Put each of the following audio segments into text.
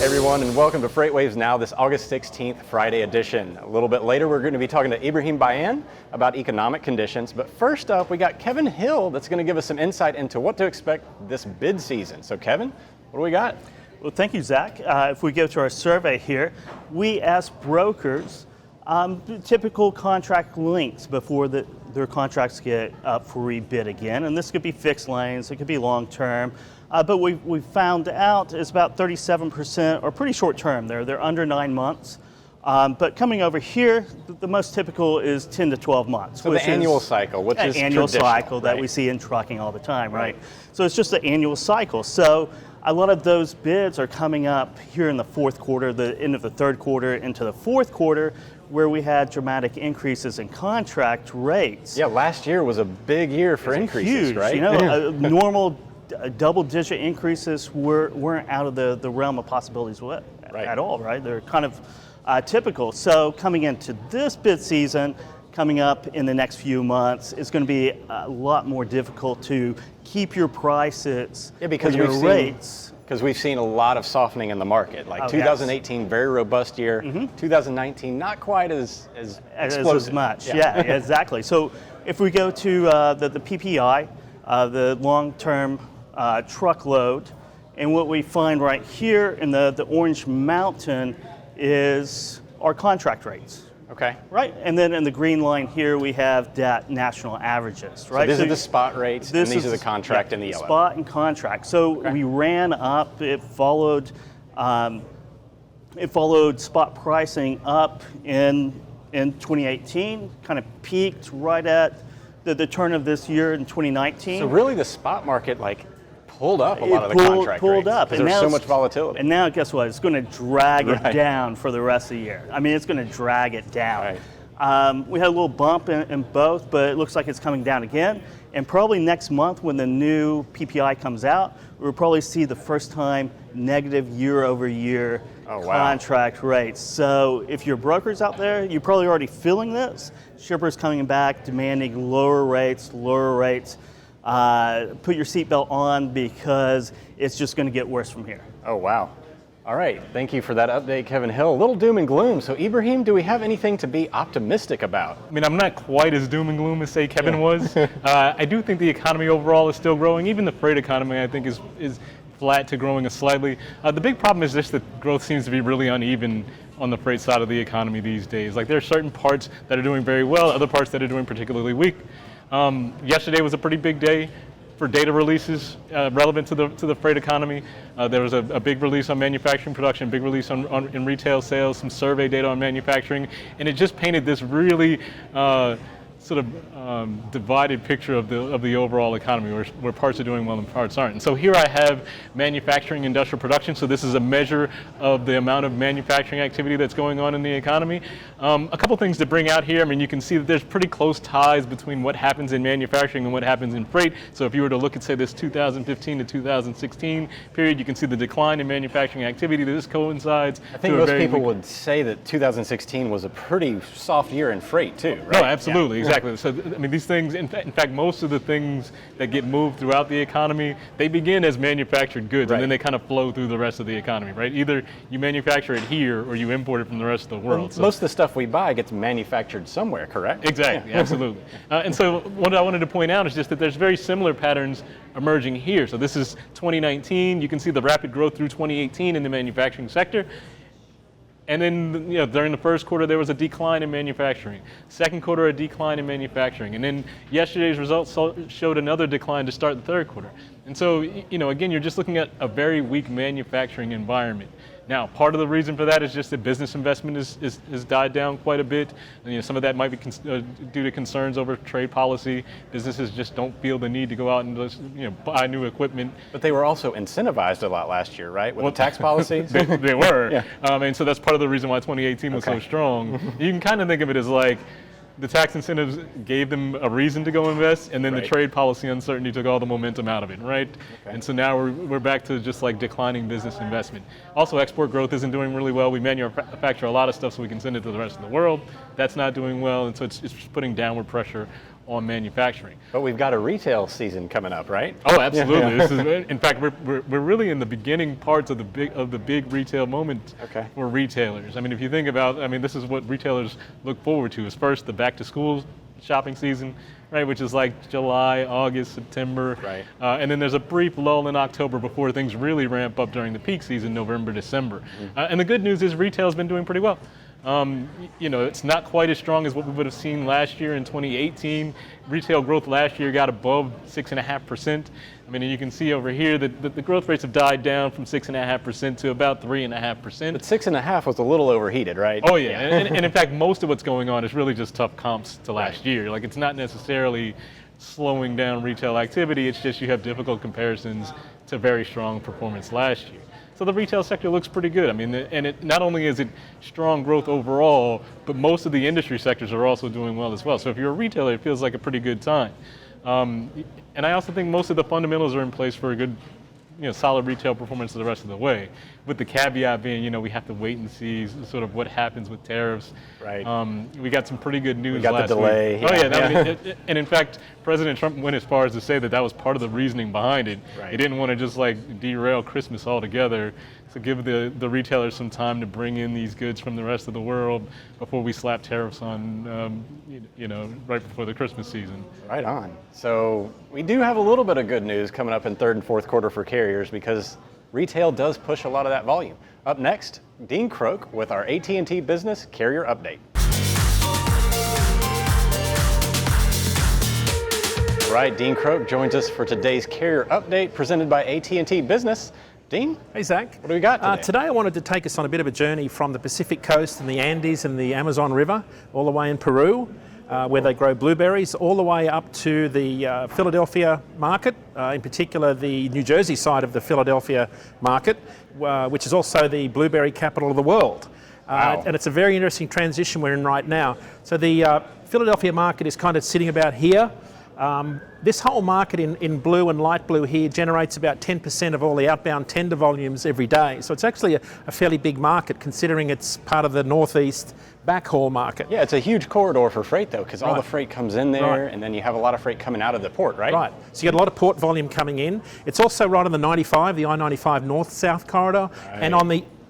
Hey everyone, and welcome to FreightWaves Now, this August 16th, Friday edition. A little bit later, we're going to be talking to Ibrahiim Bayaan about economic conditions. But first up, we got Kevin Hill that's going to give us some insight into what to expect this bid season. So Kevin, what do we got? Well, thank you, Zach. If we go to our survey here, we asked brokers typical contract lengths before their contracts get up for rebid again. And this could be fixed lanes, it could be long-term. But we found out it's about 37% are pretty short-term. They're under 9 months. But coming over here, the most typical is 10 to 12 months. So the annual cycle, which is annual cycle that right? we see in trucking all the time, right? So it's just the annual cycle. So a lot of those bids are coming up here in the fourth quarter, the end of the third quarter into the fourth quarter, where we had dramatic increases in contract rates. Yeah, last year was a big year for increases, huge, right? You know, normal double-digit increases weren't out of the realm of possibilities at all, right? They're kind of typical. So coming into this bid season, coming up in the next few months, it's going to be a lot more difficult to keep your prices because your rates. Because we've seen a lot of softening in the market. Like 2018, very robust year. 2019, not quite as explosive. As much, yeah, exactly. So if we go to the PPI, the long-term truckload, and what we find right here in the orange mountain is our contract rates. Okay. Right, and then in the green line here we have national averages, right? So these are the spot rates, and these are the contract in the yellow. Spot and contract. So we ran up, it followed spot pricing up in 2018, kind of peaked right at the turn of this year in 2019. So really the spot market pulled up a lot of the contract rates. Up. Because there's so much volatility. And now guess what? It's going to drag it down for the rest of the year. I mean, it's going to drag it down. Right. We had a little bump in both, but it looks like it's coming down again. And probably next month when the new PPI comes out, we'll probably see the first time negative year-over-year contract rates. So if you're brokers out there, you're probably already feeling this. Shippers coming back, demanding lower rates. Put your seatbelt on because it's just going to get worse from here. Oh, wow. All right. Thank you for that update, Kevin Hill. A little doom and gloom. So, Ibrahiim, do we have anything to be optimistic about? I mean, I'm not quite as doom and gloom as, say, Kevin was. I do think the economy overall is still growing. Even the freight economy, I think, is flat to growing slightly. The big problem is just that growth seems to be really uneven on the freight side of the economy these days. Like, there are certain parts that are doing very well, other parts that are doing particularly weak. Yesterday was a pretty big day for data releases relevant to the freight economy. There was a big release on manufacturing production, big release in retail sales, some survey data on manufacturing, and it just painted this really divided picture of the overall economy, where parts are doing well and parts aren't. And so here I have manufacturing industrial production. So this is a measure of the amount of manufacturing activity that's going on in the economy. A couple things to bring out here. I mean, you can see that there's pretty close ties between what happens in manufacturing and what happens in freight. So if you were to look at, say, this 2015 to 2016 period, you can see the decline in manufacturing activity. This coincides. I think most people would say that 2016 was a pretty soft year in freight too, right? No, absolutely, exactly. So, I mean, these things, in fact, most of the things that get moved throughout the economy, they begin as manufactured goods, and then they kind of flow through the rest of the economy, right? Either you manufacture it here or you import it from the rest of the world. Well, most of the stuff we buy gets manufactured somewhere, correct? Exactly, absolutely. And so what I wanted to point out is just that there's very similar patterns emerging here. So this is 2019. You can see the rapid growth through 2018 in the manufacturing sector. And then, during the first quarter, there was a decline in manufacturing. Second quarter, a decline in manufacturing. And then yesterday's results showed another decline to start the third quarter. And so, again, you're just looking at a very weak manufacturing environment. Now, part of the reason for that is just that business investment has died down quite a bit. And, some of that might be due to concerns over trade policy. Businesses just don't feel the need to go out and just, buy new equipment. But they were also incentivized a lot last year, right? With the tax policies? They were. And so that's part of the reason why 2018 was so strong. You can kind of think of it as like the tax incentives gave them a reason to go invest, and then the trade policy uncertainty took all the momentum out of it, right? And so now we're back to just like declining business investment. Also, export growth isn't doing really well. We manufacture a lot of stuff so we can send it to the rest of the world. That's not doing well, and so it's putting downward pressure on manufacturing. But we've got a retail season coming up, right? Oh, absolutely. This is, in fact, we're really in the beginning parts of the big retail moment for retailers. I mean, if you think about, this is what retailers look forward to. Is first the back to school shopping season, right, which is like July, August, September, right, and then there's a brief lull in October before things really ramp up during the peak season, November, December. And the good news is retail's been doing pretty well. It's not quite as strong as what we would have seen last year in 2018. Retail growth last year got above 6.5%. I mean, you can see over here that the growth rates have died down from 6.5% to about 3.5%. But 6.5 was a little overheated, right? Oh yeah, and in fact, most of what's going on is really just tough comps to last year. Like, it's not necessarily slowing down retail activity. It's just you have difficult comparisons to very strong performance last year. So the retail sector looks pretty good. I mean, not only is it strong growth overall, but most of the industry sectors are also doing well as well. So if you're a retailer, it feels like a pretty good time. And I also think most of the fundamentals are in place for a good, solid retail performance the rest of the way. With the caveat being, we have to wait and see sort of what happens with tariffs. Right. We got some pretty good news we got last the delay. week. Oh yeah, and in fact, President Trump went as far as to say that was part of the reasoning behind it. Right. He didn't want to just derail Christmas altogether. So give the retailers some time to bring in these goods from the rest of the world before we slap tariffs on, right before the Christmas season. Right on. So we do have a little bit of good news coming up in third and fourth quarter for carriers because retail does push a lot of that volume. Up next, Dean Croak with our AT&T Business Carrier Update. Right, Dean Croak joins us for today's Carrier Update presented by AT&T Business. Dean? Hey, Zach. What do we got today? Today I wanted to take us on a bit of a journey from the Pacific coast and the Andes and the Amazon River, all the way in Peru, where they grow blueberries, all the way up to the Philadelphia market, in particular the New Jersey side of the Philadelphia market, which is also the blueberry capital of the world. Wow. And it's a very interesting transition we're in right now. So the Philadelphia market is kind of sitting about here. This whole market in blue and light blue here generates about 10% of all the outbound tender volumes every day. So it's actually a fairly big market considering it's part of the Northeast backhaul market. Yeah, it's a huge corridor for freight though, because all the freight comes in there and then you have a lot of freight coming out of the port, right? Right. So you get a lot of port volume coming in. It's also right on the 95, the I-95 north-south corridor. Right. And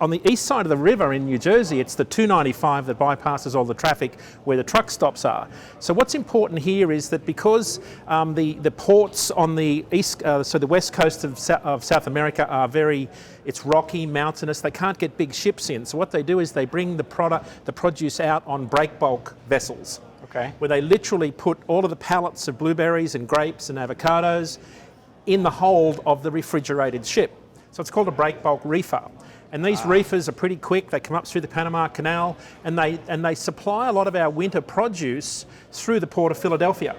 on the east side of the river in New Jersey, it's the 295 that bypasses all the traffic where the truck stops are. So what's important here is that because the ports on the east, so the west coast of South America are it's rocky, mountainous, they can't get big ships in. So what they do is they bring the produce out on break bulk vessels. Okay. Where they literally put all of the pallets of blueberries and grapes and avocados in the hold of the refrigerated ship. So it's called a break bulk reefer. And these reefers are pretty quick. They come up through the Panama Canal and they supply a lot of our winter produce through the port of Philadelphia.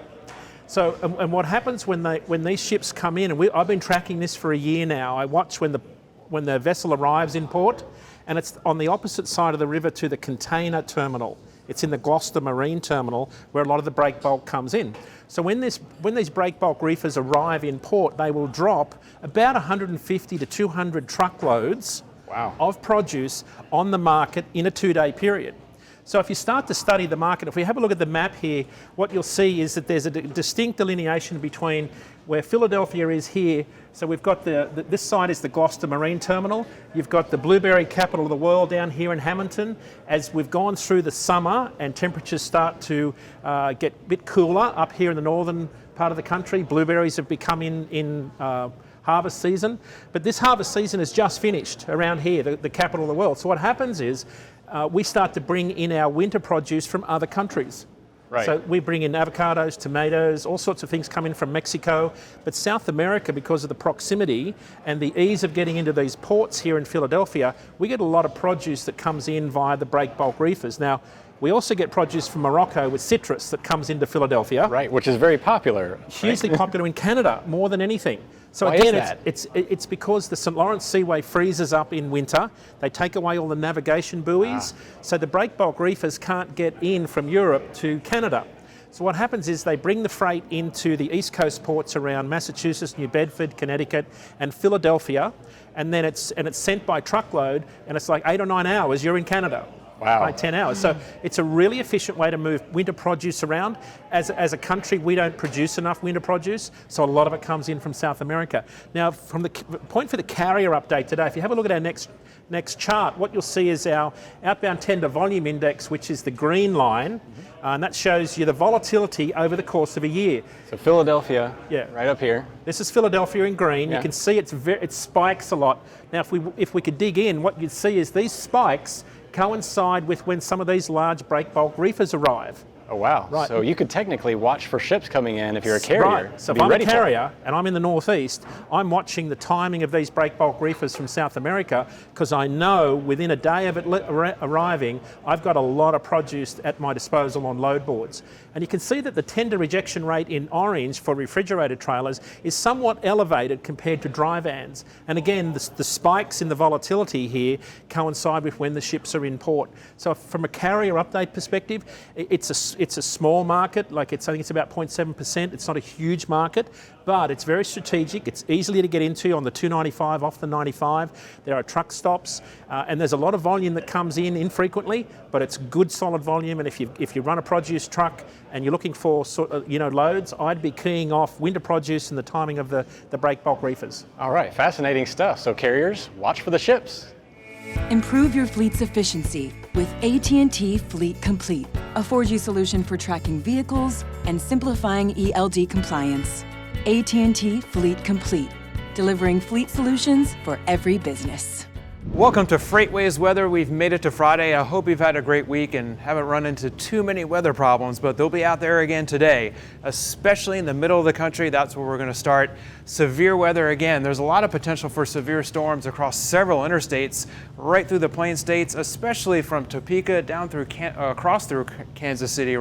So, and what happens when these ships come in, and I've been tracking this for a year now. I watch when the vessel arrives in port, and it's on the opposite side of the river to the container terminal. It's in the Gloucester Marine Terminal where a lot of the break bulk comes in. So when these break bulk reefers arrive in port, they will drop about 150 to 200 truckloads of produce on the market in a 2-day period. So if you start to study the market, if we have a look at the map here, what you'll see is that there's a distinct delineation between where Philadelphia is here. So we've got this side is the Gloucester Marine Terminal. You've got the blueberry capital of the world down here in Hamilton. As we've gone through the summer and temperatures start to get a bit cooler up here in the northern part of the country, blueberries have become in harvest season, but this harvest season has just finished around here, the capital of the world. So what happens is we start to bring in our winter produce from other countries. Right. So we bring in avocados, tomatoes, all sorts of things come in from Mexico, but South America, because of the proximity and the ease of getting into these ports here in Philadelphia, we get a lot of produce that comes in via the break bulk reefers. Now, we also get produce from Morocco with citrus that comes into Philadelphia. Right, which is very popular. Hugely popular in Canada, more than anything. So why again, is that? it's because the St. Lawrence Seaway freezes up in winter. They take away all the navigation buoys. So the break bulk reefers can't get in from Europe to Canada. So what happens is they bring the freight into the East Coast ports around Massachusetts, New Bedford, Connecticut, and Philadelphia, and then it's sent by truckload, and it's like 8 or 9 hours, you're in Canada. Wow. Right, 10 hours. So it's a really efficient way to move winter produce around. As a country, we don't produce enough winter produce, so a lot of it comes in from South America. Now, from the point for the carrier update today, if you have a look at our next chart, what you'll see is our outbound tender volume index, which is the green line, and that shows you the volatility over the course of a year. So Philadelphia, right up here. This is Philadelphia in green. Yeah. You can see it spikes a lot. Now, if we could dig in, what you'd see is these spikes coincide with when some of these large break bulk reefers arrive. Oh, wow. Right. So you could technically watch for ships coming in if you're a carrier. Right. So if I'm a carrier and I'm in the northeast, I'm watching the timing of these break bulk reefers from South America, because I know within a day of it arriving, I've got a lot of produce at my disposal on load boards. And you can see that the tender rejection rate in orange for refrigerated trailers is somewhat elevated compared to dry vans. And again, the spikes in the volatility here coincide with when the ships are in port. So from a carrier update perspective, it's a small market. Like I think it's about 0.7%. It's not a huge market, but it's very strategic. It's easily to get into on the 295 off the 95. There are truck stops, and there's a lot of volume that comes in infrequently, but it's good solid volume. And if you run a produce truck and you're looking for loads, I'd be keying off winter produce and the timing of the break bulk reefers. All right, fascinating stuff. So carriers, watch for the ships. Improve your fleet's efficiency with AT&T Fleet Complete, a 4G solution for tracking vehicles and simplifying ELD compliance. AT&T Fleet Complete, delivering fleet solutions for every business. Welcome to FreightWaves Weather. We've made it to Friday. I hope you've had a great week and haven't run into too many weather problems, but they'll be out there again today, especially in the middle of the country. That's where we're going to start. Severe weather again. There's a lot of potential for severe storms across several interstates, right through the Plain States, especially from Topeka down through across through Kansas City,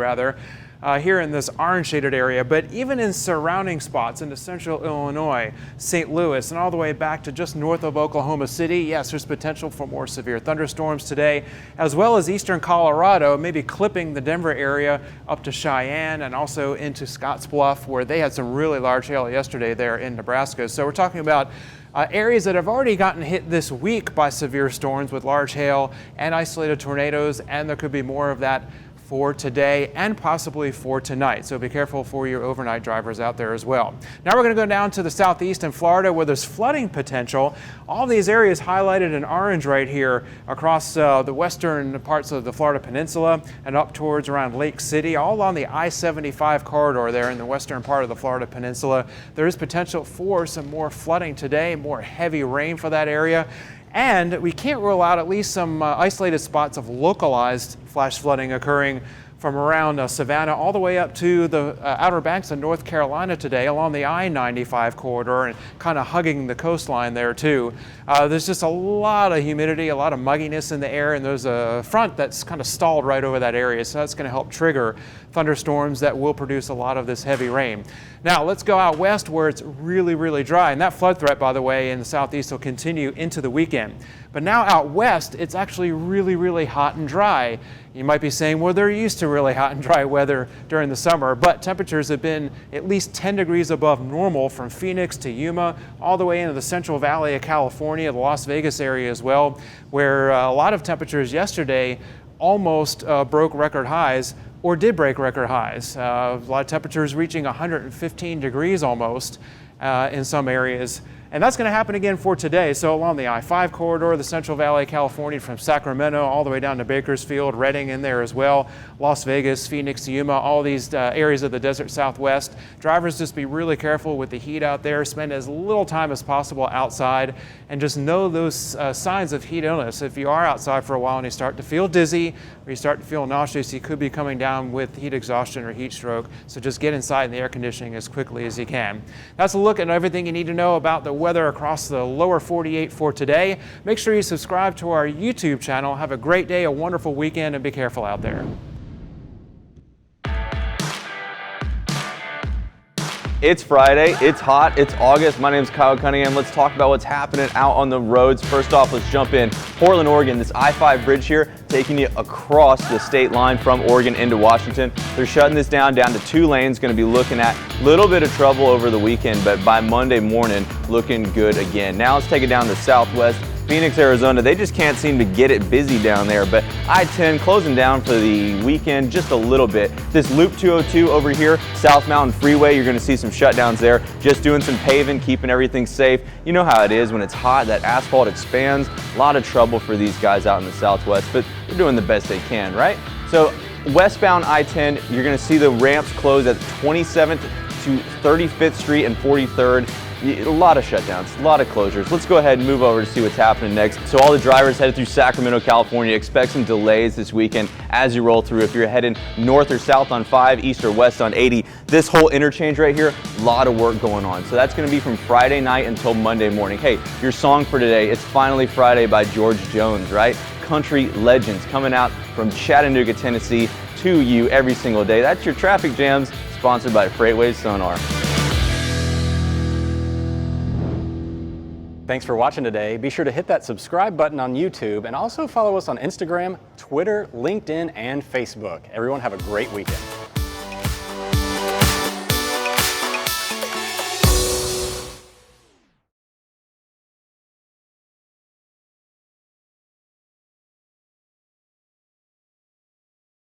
here in this orange shaded area, but even in surrounding spots into central Illinois, St. Louis, and all the way back to just north of Oklahoma City. Yes, there's potential for more severe thunderstorms today, as well as eastern Colorado, maybe clipping the Denver area up to Cheyenne and also into Scottsbluff, where they had some really large hail yesterday there in Nebraska. So we're talking about areas that have already gotten hit this week by severe storms with large hail and isolated tornadoes, and there could be more of that for today and possibly for tonight. So be careful for your overnight drivers out there as well. Now we're going to go down to the southeast in Florida, where there's flooding potential. All these areas highlighted in orange right here across the western parts of the Florida Peninsula and up towards around Lake City, all on the I-75 corridor there in the western part of the Florida Peninsula. There is potential for some more flooding today, more heavy rain for that area. And we can't rule out at least some isolated spots of localized flash flooding occurring from around Savannah all the way up to the Outer Banks of North Carolina today along the I-95 corridor and kind of hugging the coastline there too. There's just a lot of humidity, a lot of mugginess in the air, and there's a front that's kind of stalled right over that area, so that's going to help trigger thunderstorms that will produce a lot of this heavy rain. Now let's go out west where it's really, really dry, and that flood threat, by the way, in the southeast will continue into the weekend. But now out west, it's actually really, really hot and dry. You might be saying, well, they're used to really hot and dry weather during the summer, but temperatures have been at least 10 degrees above normal from Phoenix to Yuma, all the way into the Central Valley of California, the Las Vegas area as well, where a lot of temperatures yesterday almost broke record highs or did break record highs. A lot of temperatures reaching 115 degrees almost in some areas. And that's going to happen again for today. So along the I-5 corridor, the Central Valley of California from Sacramento all the way down to Bakersfield, Redding in there as well, Las Vegas, Phoenix, Yuma, all these areas of the desert Southwest. Drivers, just be really careful with the heat out there. Spend as little time as possible outside and just know those signs of heat illness. If you are outside for a while and you start to feel dizzy or you start to feel nauseous, you could be coming down with heat exhaustion or heat stroke. So just get inside in the air conditioning as quickly as you can. That's a look at everything you need to know about the weather across the lower 48 for today. Make sure you subscribe to our YouTube channel. Have a great day, a wonderful weekend, and be careful out there. It's Friday, it's hot, it's August. My name is Kyle Cunningham. Let's talk about what's happening out on the roads. First off, let's jump in. Portland, Oregon, this I-5 bridge here, taking you across the state line from Oregon into Washington. They're shutting this down to 2 lanes. Going to be looking at a little bit of trouble over the weekend, but by Monday morning, looking good again. Now let's take it down the southwest Phoenix, Arizona, they just can't seem to get it busy down there. But I-10 closing down for the weekend just a little bit. This Loop 202 over here, South Mountain Freeway, you're gonna see some shutdowns there. Just doing some paving, keeping everything safe. You know how it is when it's hot, that asphalt expands. A lot of trouble for these guys out in the Southwest, but they're doing the best they can, right? So westbound I-10, you're gonna see the ramps close at 27th to 35th Street and 43rd. A lot of shutdowns, a lot of closures. Let's go ahead and move over to see what's happening next. So all the drivers headed through Sacramento, California, expect some delays this weekend as you roll through. If you're heading north or south on 5, east or west on 80, this whole interchange right here, a lot of work going on. So that's gonna be from Friday night until Monday morning. Hey, your song for today, It's Finally Friday by George Jones, right? Country legends coming out from Chattanooga, Tennessee to you every single day. That's your traffic jams, sponsored by FreightWaves Sonar. Thanks for watching today. Be sure to hit that subscribe button on YouTube and also follow us on Instagram, Twitter, LinkedIn, and Facebook. Everyone have a great weekend.